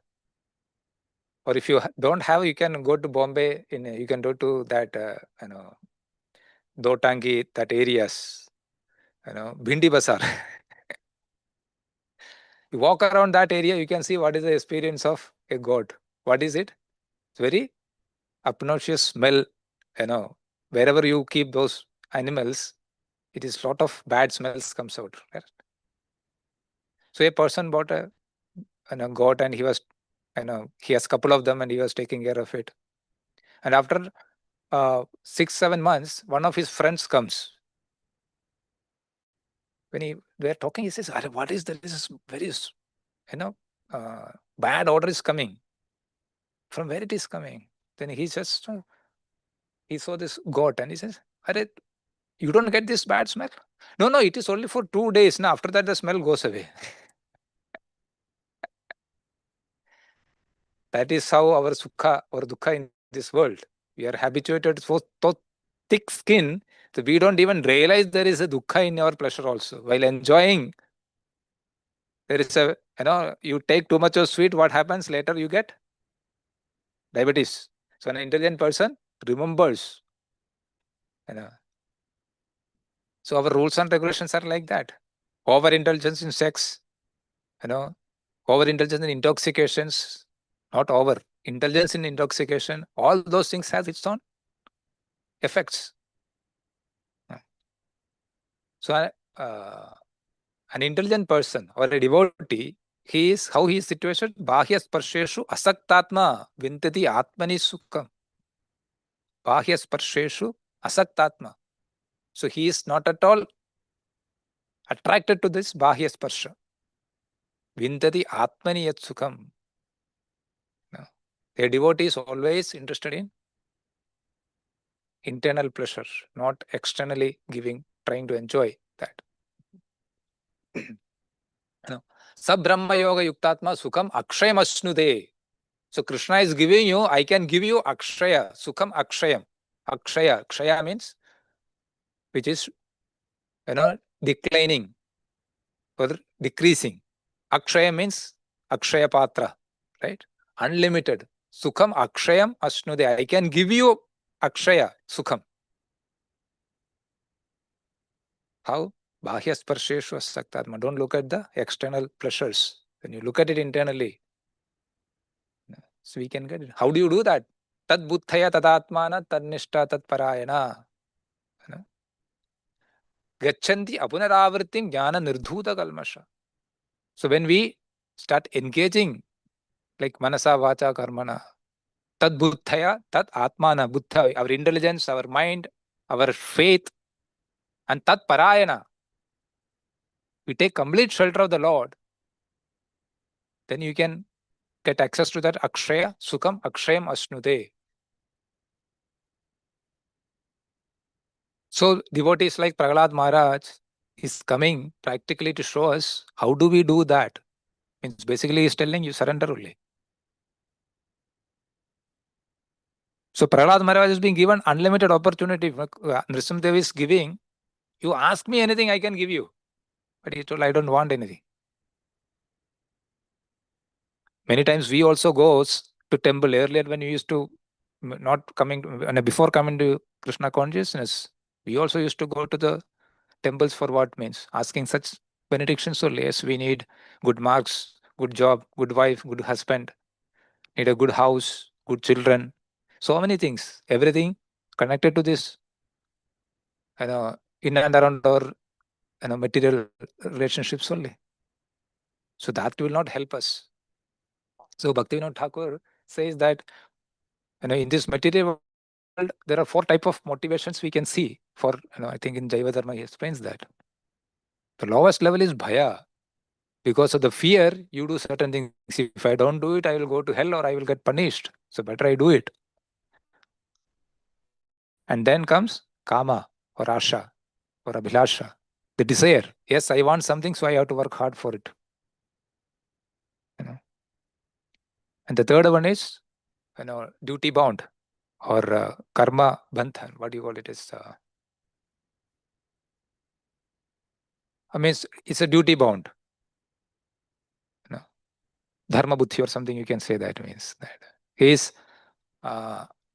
Or if you don't have, you can go to Bombay. You can go to that, Dotangi, that areas. Bhindi Bazaar. You walk around that area, you can see what is the experience of a goat. What is it? It's very obnoxious smell. Wherever you keep those animals, it is lot of bad smells comes out. Right? So a person bought a goat and he was, he has a couple of them and he was taking care of it. And after 6-7 months, one of his friends comes. When they are talking, he says, what is that? This is very, bad odor is coming. From where it is coming? Then he just, he saw this goat and he says, you don't get this bad smell? No, it is only for 2 days. Now, after that, the smell goes away. That is how our sukha or dukkha in this world. We are habituated to thick skin, so we don't even realize there is a dukkha in our pleasure also. While enjoying, there is a, you take too much of sweet, what happens later? You get diabetes. So an intelligent person remembers. So our rules and regulations are like that. Over-intelligence in sex, over-intelligence in intoxications, not over. Intelligence in intoxication, all those things has its own effects. So an intelligent person or a devotee, he is situated. Bahya sparsheshu asaktatma vintati atmani sukham. Bahya sparsheshu asaktatma. So he is not at all attracted to this bahya sparsha. Vintati atmani yat sukham. A devotee is always interested in internal pleasure, not externally trying to enjoy that. Sabrahma yoga yuktatma sukham akshayam asnude. So Krishna is giving you, I can give you akshaya, sukham akshayam. Akshaya means which is, declining or decreasing. Akshaya means akshaya patra, right? Unlimited. Sukham akshayam asnude. I can give you akshaya, sukham. How? Bahya sparsheshu asaktatma. Don't look at the external pleasures. When you look at it internally, so we can get it. How do you do that? Tad buddhaya tadatmana tad nishta tad parayana. Gachanti apunaravartim jnana nirdhuta kalmasha. So when we start engaging like manasa vacha karmana, tad buddhaya, tad atmana, buddha, our intelligence, our mind, our faith, and tad parayana, we take complete shelter of the Lord, then you can get access to that akshaya, sukham, akshayam asnude. So devotees like Prahlad Maharaj is coming practically to show us how do we do that. Means basically he's telling you surrender only. So Prahlad Maharaj is being given unlimited opportunity. Nrsimhadev is giving, you ask me anything, I can give you. But he told, I don't want anything. Many times we also go to temple earlier when we used to not coming before coming to Krishna consciousness. We also used to go to the temples for what means asking such benedictions only. Yes, we need good marks, good job, good wife, good husband, need a good house, good children. So many things, everything connected to this, in and around our material relationships only. So that will not help us. So Bhaktivinoda Thakur says that in this material world, there are 4 types of motivations we can see. For I think in Jaiva Dharma he explains that. The lowest level is bhaya. Because of the fear, you do certain things. If I don't do it, I will go to hell or I will get punished. So better I do it. And then comes kama or asha or abhilasha, the desire. Yes, I want something, so I have to work hard for it. And the third one is duty bound or karma bandhan. What do you call it? I mean, it's a duty bound. Dharma buddhi or something, you can say that means that he is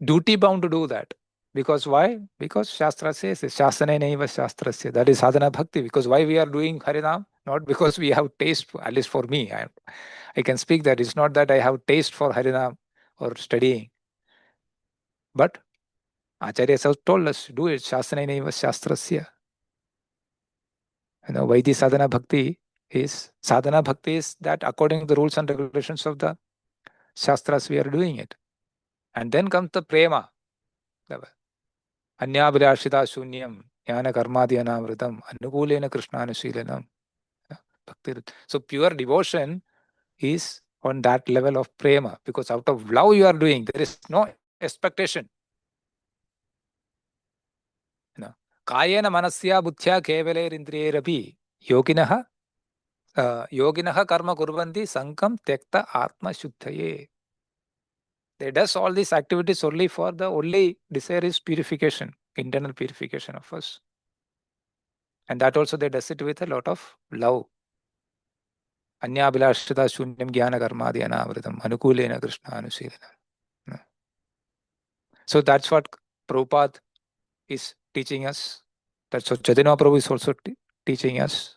duty bound to do that. Because why? Because Shastra says, Shasane naiva Shastrasya. That is sadhana bhakti. Because why we are doing Harinam? Not because we have taste, at least for me. I can speak that. It's not that I have taste for Harinam or studying. But Acharyas have told us, do it. Shasane naiva Shastrasya. Vaidhi sadhana bhakti is that according to the rules and regulations of the Shastras, we are doing it. And then comes the prema. Anyabhirashita shunyam, jnana karmadi anavritam, anukulena krishnanushilanam. So pure devotion is on that level of prema, because out of love you are doing, there is no expectation. Kayena manasya buddhya kevaler indriyerapi yoginah karma kurvanti sankam tekta atma shuddhaye. They does all these activities only for the only desire is purification, internal purification of us. And that also they does it with a lot of love. Anyabhilashita shunyam jnana karmadi anavritam anukulena krishna anushilana. So that's what Prabhupada is teaching us. That's what Chaitanya Prabhu is also teaching us.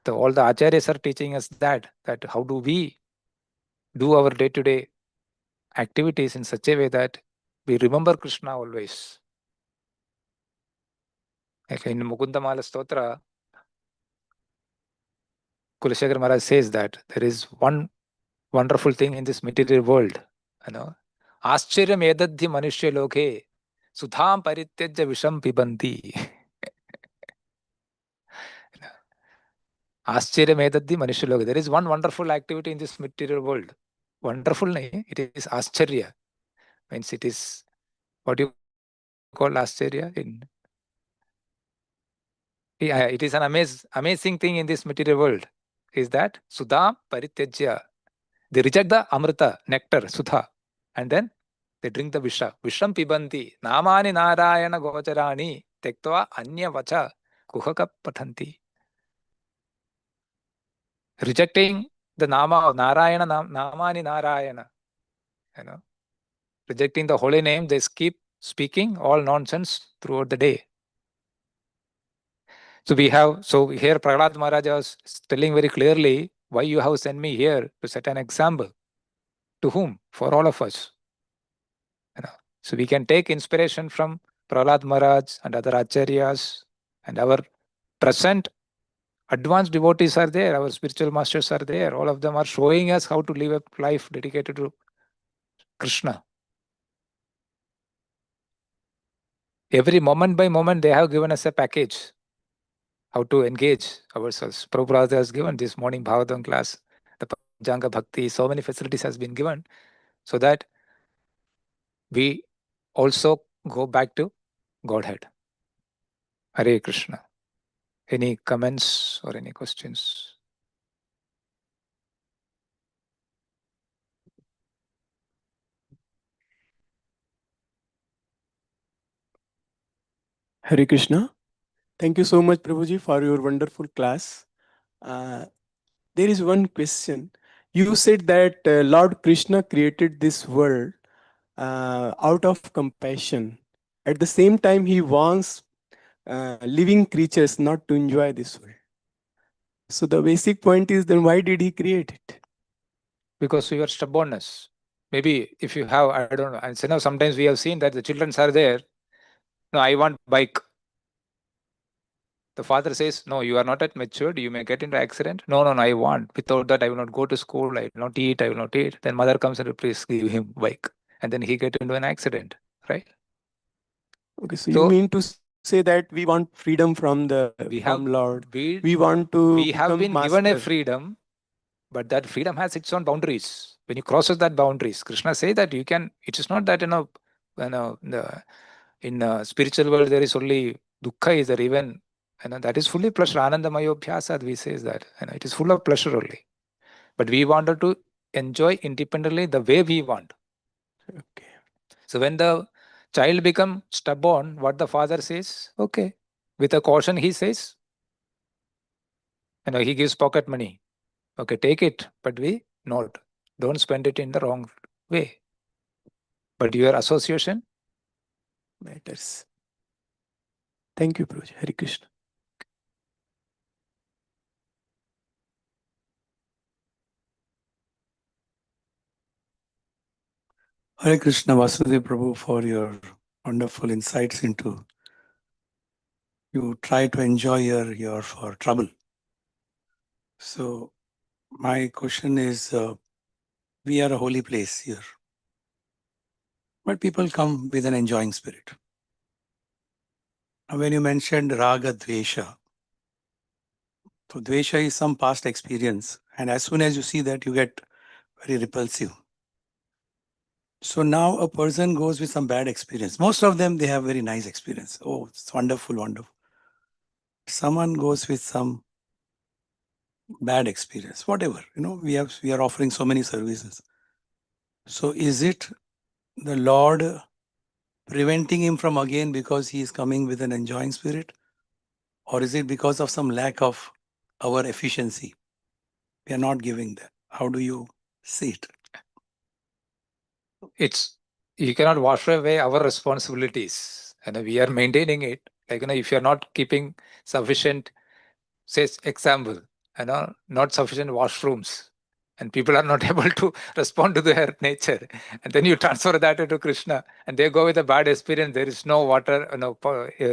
All the acharyas are teaching us that how do we do our day-to-day activities in such a way that we remember Krishna always. Like in Mukundamala Stotra, Kulashekar Maharaj says that there is one wonderful thing in this material world. Ascharya edadhi manushya loke sudham parityajya visham pibanti. Ascharya edadhi manushya loke. There is one wonderful activity in this material world. Wonderful, it is ascharya. Means it is what you call ascharya in. Yeah, it is an amazing thing in this material world. Is that sudham parityajya. They reject the amrita, nectar, sudha, and then they drink the visha. Visham pibanti. Namani narayana gocharani tektva anya vacha kuhaka pathanti. Rejecting the nama of Narayana, namani Narayana. Rejecting the holy name, they keep speaking all nonsense throughout the day. So here Prahlad Maharaj was telling very clearly why you have sent me here to set an example. To whom? For all of us. So we can take inspiration from Prahlad Maharaj and other acharyas and our present advanced devotees are there, our spiritual masters are there. All of them are showing us how to live a life dedicated to Krishna. Every moment by moment, they have given us a package, how to engage ourselves. Prabhupada has given this morning Bhagavatam class, the Panchanga Bhakti, so many facilities has been given so that we also go back to Godhead. Hare Krishna. Any comments or any questions? Hare Krishna. Thank you so much, Prabhuji, for your wonderful class. There is one question. You said that Lord Krishna created this world out of compassion. At the same time, he wants living creatures not to enjoy this world. So the basic point is, then why did he create it? Because of your stubbornness. Maybe if you have, I don't know, and so now sometimes we have seen that the children are there. No, I want bike. The father says, no, you are not yet matured. You may get into accident. No, I want. Without that, I will not go to school. I will not eat. I will not eat. Then mother comes and please give him bike. And then he get into an accident, right? Okay, so you mean to say that we want freedom from Lord. We want to we have become been master. given a freedom, but that freedom has its own boundaries. When you crosses that boundaries, Krishna say that you can. It is not that in spiritual world there is only dukkha is there, even that is fully pleasure. Anandamayo Bhyasad, we says that it is full of pleasure only. But we wanted to enjoy independently the way we want. Okay. So when the child become stubborn, what the father says, okay, with a caution he says, he gives pocket money. Okay, take it, but don't spend it in the wrong way. But your association matters. Thank you, Prabhuji. Hare Krishna. Hare Krishna, Vasudev Prabhu, for your wonderful insights into you try to enjoy your for trouble. So my question is, we are a holy place here, but people come with an enjoying spirit. Now, when you mentioned raga dvesha, so dvesha is some past experience, and as soon as you see that, you get very repulsive. So now a person goes with some bad experience. Most of them, they have very nice experience. Oh, it's wonderful, wonderful. Someone goes with some bad experience, whatever, we are offering so many services. So is it the Lord preventing him from again because he is coming with an enjoying spirit? Or is it because of some lack of our efficiency? We are not giving that. How do you see it? You cannot wash away our responsibilities, and we are maintaining it. Like if you are not keeping sufficient, say example, not sufficient washrooms, and people are not able to respond to their nature, and then you transfer that to Krishna, and they go with a bad experience. There is no water,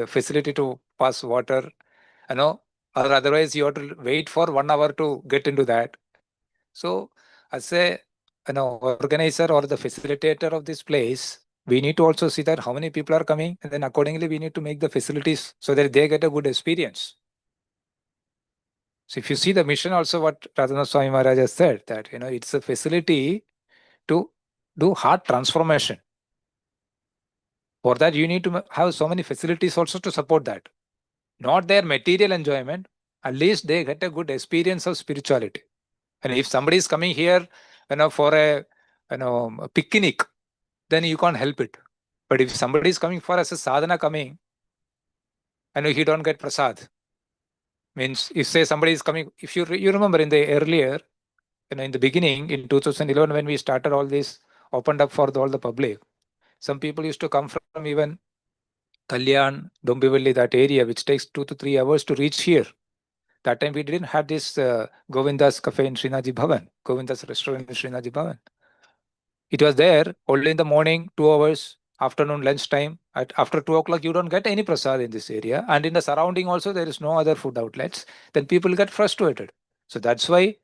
facility to pass water, or otherwise you have to wait for 1 hour to get into that. So as a organizer or the facilitator of this place, we need to also see that how many people are coming, and then accordingly we need to make the facilities so that they get a good experience. So if you see the mission also, what Radhanath Swami Maharaj has said, that it's a facility to do heart transformation. For that you need to have so many facilities also to support that. Not their material enjoyment, at least they get a good experience of spirituality. And if somebody is coming here, for a picnic, then you can't help it. But if somebody is coming for as a sadhana coming, and he don't get prasad, means if say somebody is coming, if you remember in the earlier, in the beginning in 2011 when we started all this, opened up for all the public, some people used to come from even Kalyan, Dombivalli, that area, which takes 2 to 3 hours to reach here. That time we didn't have this Govinda's cafe in Srinaji Bhavan, Govinda's restaurant in Srinaji Bhavan. It was there only in the morning, 2 hours, afternoon lunchtime, after 2 o'clock, you don't get any prasad in this area. And in the surrounding also, there is no other food outlets. Then people get frustrated. So that's why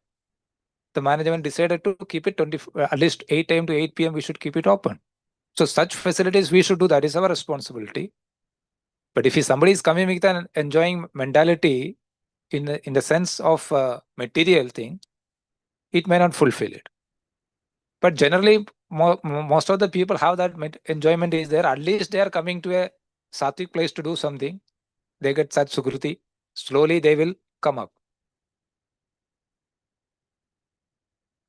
the management decided to keep it at least 8 a.m. to 8 p.m. We should keep it open. So such facilities we should do. That is our responsibility. But if somebody is coming with an enjoying mentality in the sense of material thing, it may not fulfill it. But generally, most of the people have that enjoyment is there. At least they are coming to a sattvic place to do something. They get such sukruti. Slowly they will come up.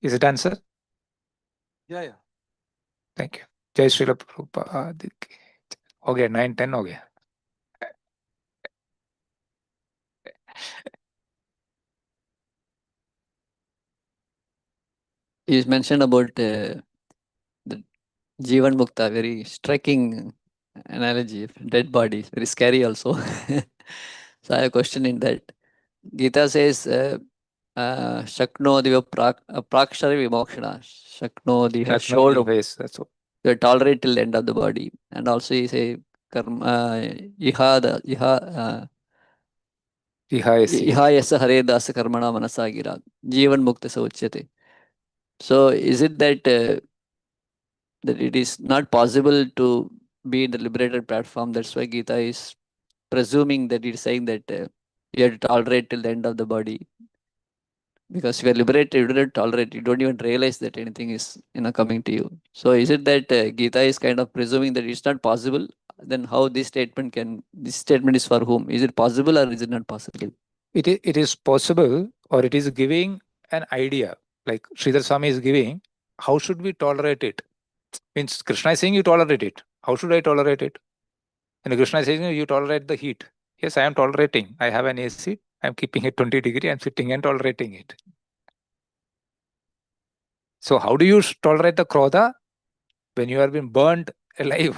Is it answer? Yeah. Thank you. Jai Srila Prabhupada. Okay, 9-10 हो गया. You mentioned about the Jivan Mukta, very striking analogy of dead bodies, very scary also. So I have a question in that. Gita says, Shaknodiva Prakshara Vimokshana. Shaknodiva has showed Yes, that's all. to tolerate till the end of the body. And also he say, Iha yasa hare dasa karmana manasa gira. Jivan Mukta sa uchyate. So is it that that it is not possible to be in the liberated platform? That's why Gita is presuming that it is saying that you have to tolerate till the end of the body. Because if you are liberated, you don't tolerate, you don't even realize that anything is coming to you. So is it that Gita is kind of presuming that it's not possible? Then how this statement is for whom? Is it possible or is it not possible? It is possible, or it is giving an idea. Like Sridhar Swami is giving, how should we tolerate it? Means Krishna is saying you tolerate it. How should I tolerate it? And Krishna is saying you tolerate the heat. Yes, I am tolerating. I have an AC. I am keeping it 20 degree. I am sitting and tolerating it. So how do you tolerate the krodha? When you are being burned alive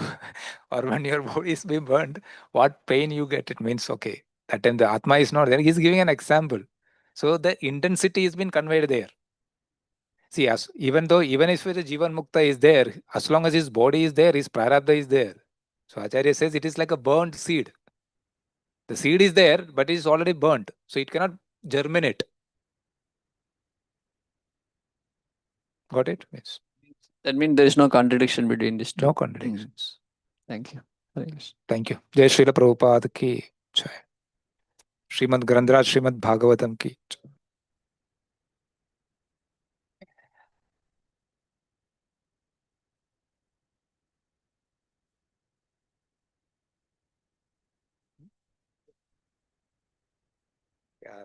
or when your body is being burned, what pain you get, it means, okay, that time the Atma is not there. He's giving an example. So the intensity has been conveyed there. See, even if the Jivan Mukta is there, as long as his body is there, his prarabdha is there. So Acharya says it is like a burnt seed. The seed is there, but it is already burnt. So it cannot germinate. Got it? Yes. That means there is no contradiction between these two. No contradictions. Thank you. Thank you. Jai Srila Prabhupada ki jai. Srimad Grandraj Srimad Bhagavatam ki jai. Yeah,